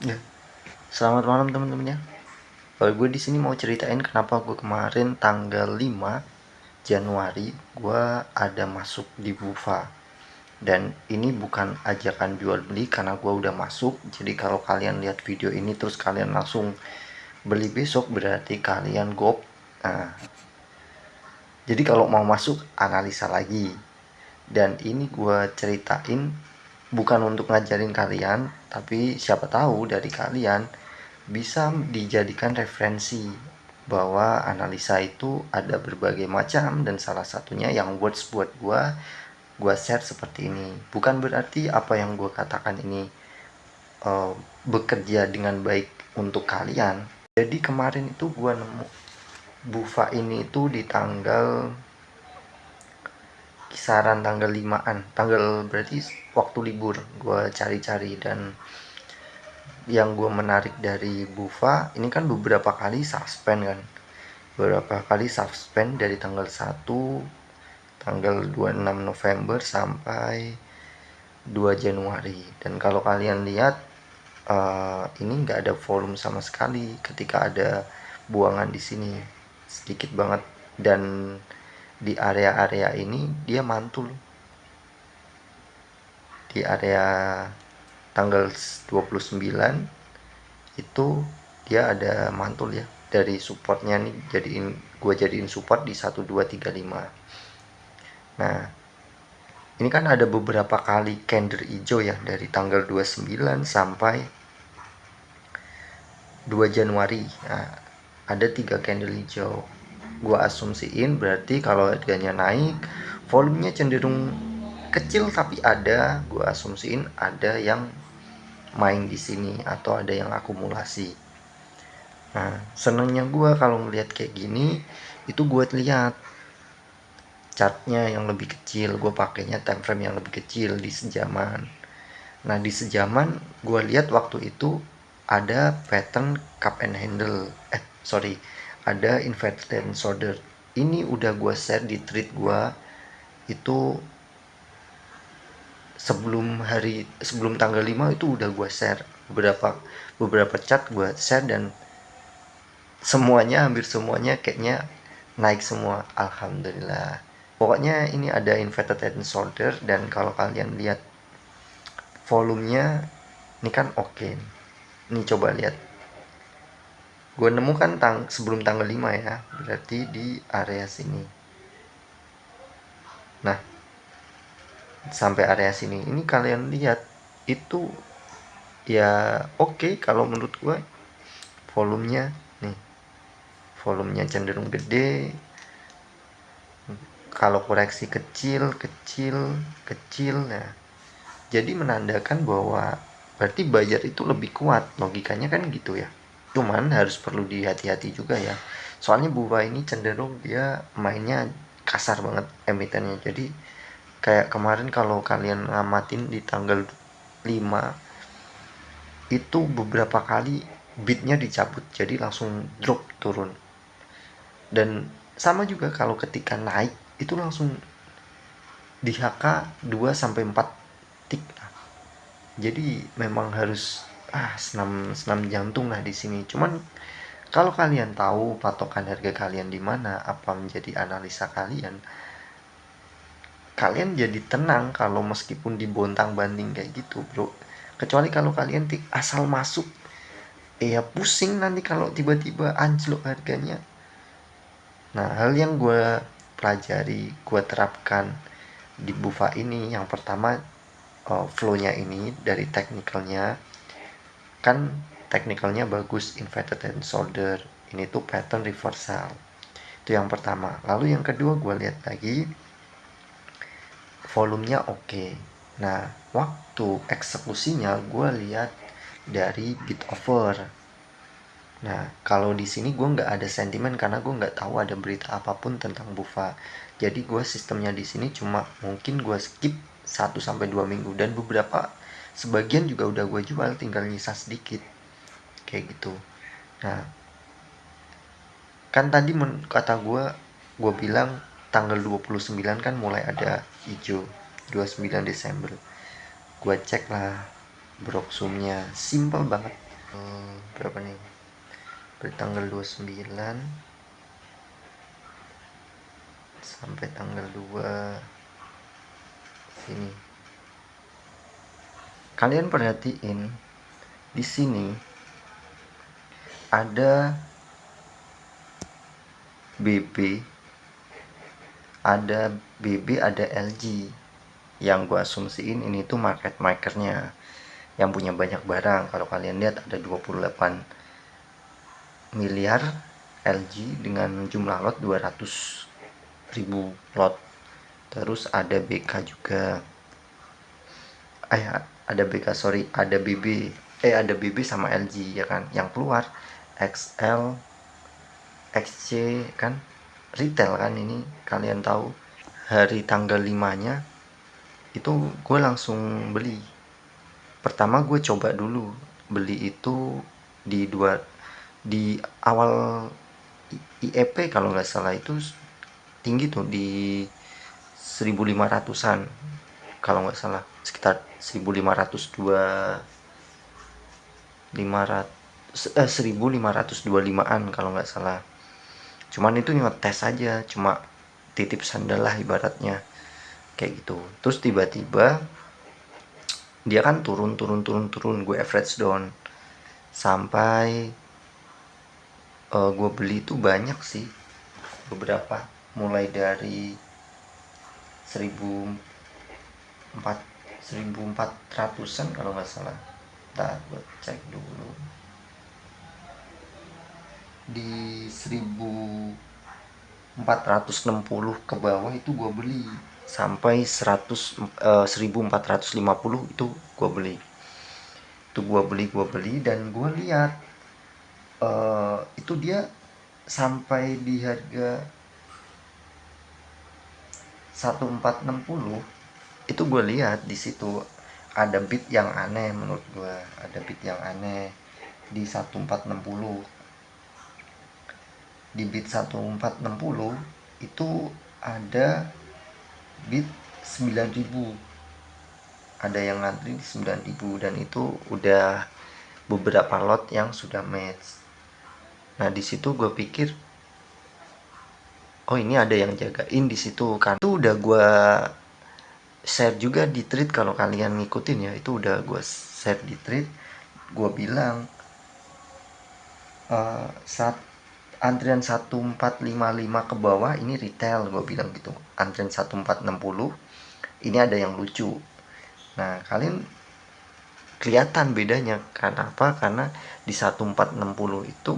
Ya, selamat malam teman-teman ya. Gue di sini mau ceritain kenapa gue kemarin tanggal 5 Januari gue ada masuk di Bufa. Dan ini bukan ajakan jual beli karena gue udah masuk. Jadi kalau kalian lihat video ini terus kalian langsung beli besok berarti kalian gop. Nah, jadi kalau mau masuk analisa lagi. Dan ini gue ceritain bukan untuk ngajarin kalian, tapi siapa tahu dari kalian bisa dijadikan referensi bahwa analisa itu ada berbagai macam dan salah satunya yang words buat gue share seperti ini. Bukan berarti apa yang gue katakan ini bekerja dengan baik untuk kalian. Jadi kemarin itu gue nemu Bufa ini itu di tanggal kisaran tanggal 5-an, tanggal berarti waktu libur gue cari-cari. Dan yang gue menarik dari Bufa ini kan beberapa kali suspend kan, beberapa kali suspend dari tanggal 1 tanggal 26 November sampai 2 Januari. Dan kalau kalian lihat ini nggak ada volume sama sekali ketika ada buangan di sini, sedikit banget. Dan di area-area ini dia mantul, di area tanggal 29 itu dia ada mantul ya, dari supportnya nih jadiin support di 1235. Nah ini kan ada beberapa kali candle hijau ya dari tanggal 29 sampai 2 Januari. Nah, ada 3 candle hijau. Gua asumsiin berarti kalau harganya naik, volumenya cenderung kecil tapi ada, gua asumsiin ada yang main di sini atau ada yang akumulasi. Nah, senengnya gua kalau ngelihat kayak gini, itu gue lihat chartnya yang lebih kecil, gue pakainya time frame yang lebih kecil di sejaman. Nah di sejaman gue lihat waktu itu ada pattern cup and handle, ada inverted and shoulder. Ini udah gue share di tweet gue itu sebelum tanggal 5 itu udah gue share beberapa chart gue share, dan hampir semuanya kayaknya naik semua, alhamdulillah. Pokoknya ini ada inverted head and shoulder, dan kalau kalian lihat volumenya ini kan oke. Ini coba lihat, gue nemu kan sebelum tanggal 5 ya, berarti di area sini. Nah sampai area sini ini kalian lihat itu ya oke. Kalau menurut gue volumenya nih, volumenya cenderung gede. Kalau koreksi kecil nah jadi menandakan bahwa berarti buyer itu lebih kuat, logikanya kan gitu ya. Cuman harus perlu dihati-hati juga ya, soalnya Bufa ini cenderung dia mainnya kasar banget emitennya. Jadi kayak kemarin kalau kalian ngamatin di tanggal 5 itu beberapa kali bidnya dicabut, jadi langsung drop turun. Dan sama juga kalau ketika naik itu langsung di HK 2-4 tik. Jadi memang harus senam jantung lah di sini. Cuman kalau kalian tahu patokan harga kalian di mana, apa menjadi analisa kalian, kalian jadi tenang kalau meskipun dibontang-banting kayak gitu, bro. Kecuali kalau kalian asal masuk, ya pusing nanti kalau tiba-tiba anjlok harganya. Nah, hal yang gue pelajari, gue terapkan di Bufa ini, yang pertama flow-nya ini dari technical-nya. Kan technical-nya bagus, inverted and shoulder. Ini tuh pattern reversal. Itu yang pertama. Lalu yang kedua gue lihat lagi volumenya oke. Nah, waktu eksekusinya gue lihat dari bid over. Nah, kalau di sini gue nggak ada sentimen karena gue nggak tahu ada berita apapun tentang Bufa. Jadi gue sistemnya di sini cuma mungkin gue skip 1-2 minggu, dan sebagian juga udah gue jual, tinggal nyisa sedikit kayak gitu. Nah, kan tadi kata gue bilang tanggal 29 kan mulai ada hijau, 29 Desember. Gue cek lah broksumnya, simple banget. berapa nih, bertanggal 29 sampai tanggal 2 sini. Kalian perhatiin di sini ada BB, ada LG. Yang gue asumsiin ini tuh market makernya yang punya banyak barang. Kalau kalian lihat ada 28 miliar LG dengan jumlah lot 200.000 lot. Terus ada BK juga. Ada BK, sorry, ada BB sama LG ya kan. Yang keluar XL, XC kan, retail kan ini. Kalian tahu hari tanggal 5 nya itu gue langsung beli. Pertama gue coba dulu beli itu di awal IEP kalau nggak salah, itu tinggi tuh di 1500-an kalau nggak salah, sekitar 1525-an kalau nggak salah. Cuman itu ngetes aja, cuma titip sandal lah ibaratnya kayak gitu. Terus tiba-tiba dia kan turun, gue average down sampai gue beli itu banyak sih, beberapa, mulai dari 1400-an kalau nggak salah. Ntar gue cek dulu, di 1460 ke bawah itu gue beli sampai 1450 itu gue beli. Gue beli dan gue lihat itu dia sampai di harga 1460. Itu gue lihat di situ ada bid yang aneh menurut gue, di 1460. Di bid 1460 itu ada bid 9.000, ada yang ngantri di 9.000, dan itu udah beberapa lot yang sudah match. Nah di situ gue pikir, oh ini ada yang jagain di situ kan. Itu udah gue share juga di thread, kalau kalian ngikutin ya, itu udah gue share di thread. Gue bilang saat antrian 1455 ke bawah ini retail, gue bilang gitu. Antrian 1460 ini ada yang lucu. Nah kalian kelihatan bedanya. Kenapa? Karena di 1460 itu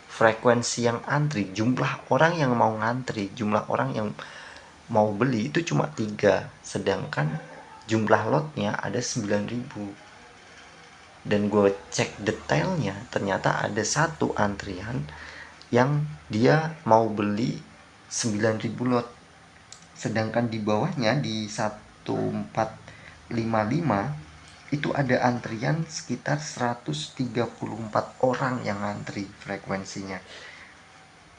frekuensi yang antri, jumlah orang yang mau ngantri, jumlah orang yang mau beli itu cuma 3, sedangkan jumlah lotnya ada 9.000. Dan gue cek detailnya, ternyata ada satu antrian yang dia mau beli 9.000 lot, sedangkan di bawahnya di 1455 itu ada antrian sekitar 134 orang yang antri frekuensinya,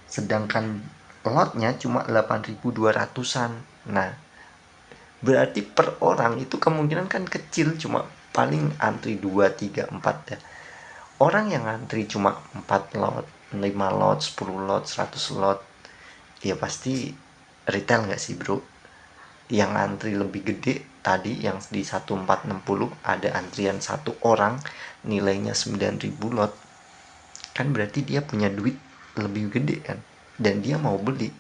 sedangkan lotnya cuma 8.200-an. Nah berarti per orang itu kemungkinan kan kecil, cuma paling antri 2, 3, 4 ya. Orang yang antri cuma 4 lot, 5 lot, 10 lot, 100 lot, ya pasti retail nggak sih bro? Yang antri lebih gede tadi, yang di 1460 ada antrian satu orang nilainya 9.000 lot, kan berarti dia punya duit lebih gede kan, dan dia mau beli.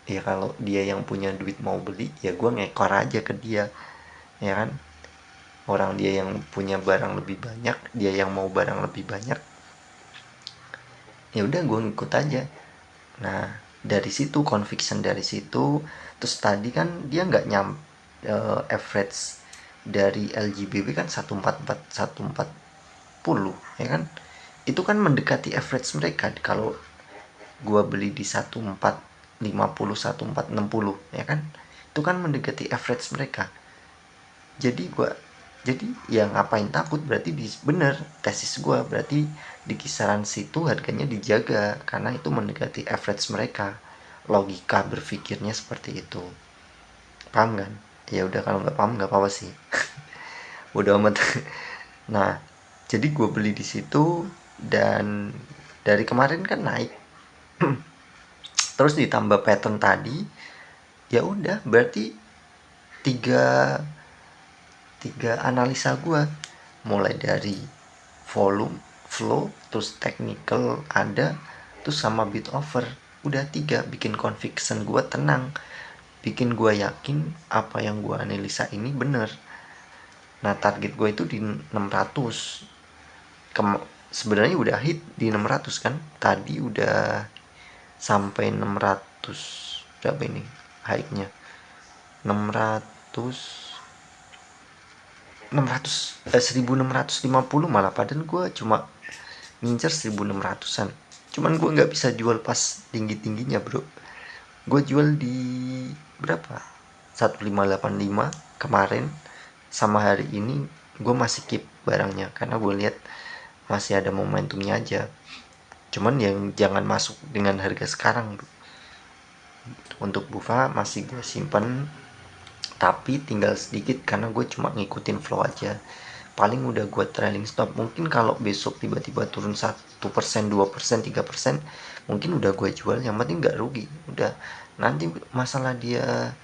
Ya kalau dia yang punya duit mau beli, ya gue ngekor aja ke dia, ya kan. Orang dia yang punya barang lebih banyak, dia yang mau barang lebih banyak, ya udah gue ngikut aja. Nah dari situ conviction, dari situ. Terus tadi kan dia nggak average dari LGBB kan 144 ya kan, itu kan mendekati average mereka. Kalau gue beli di 1450 1460 ya kan, itu kan mendekati average mereka. Jadi ya ngapain takut, berarti bener tesis gue, berarti di kisaran situ harganya dijaga karena itu mendekati average mereka. Logika berpikirnya seperti itu, paham kan? Ya udah, kalau nggak paham nggak apa-apa sih. Udah amat. Nah Jadi gue beli di situ dan dari kemarin kan naik. Terus ditambah pattern tadi, ya udah berarti tiga tiga analisa gue, mulai dari volume, flow, terus technical ada, terus sama bid offer, udah tiga bikin conviction gue tenang, bikin gue yakin apa yang gue analisa ini bener. Nah target gue itu di 600. Sebenarnya udah hit di 600 kan, tadi udah sampai 600 berapa ini high-nya, 600 1650 malah, padahal gue cuma ngincer 1600-an. Cuman gue nggak bisa jual pas tinggi-tingginya bro, gue jual di berapa, 1585 kemarin. Sama hari ini gue masih keep barangnya karena gue lihat masih ada momentumnya aja. Cuman yang jangan masuk dengan harga sekarang bro. Untuk bufa masih gue simpen, tapi tinggal sedikit karena gue cuma ngikutin flow aja. Paling udah gue trailing stop. Mungkin kalau besok tiba-tiba turun 1%, 2%, 3%, mungkin udah gue jual, yang penting nggak rugi. Udah, nanti masalah dia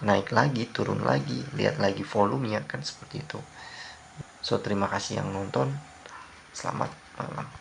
naik lagi, turun lagi, lihat lagi volumenya kan, seperti itu. So terima kasih yang nonton, selamat malam.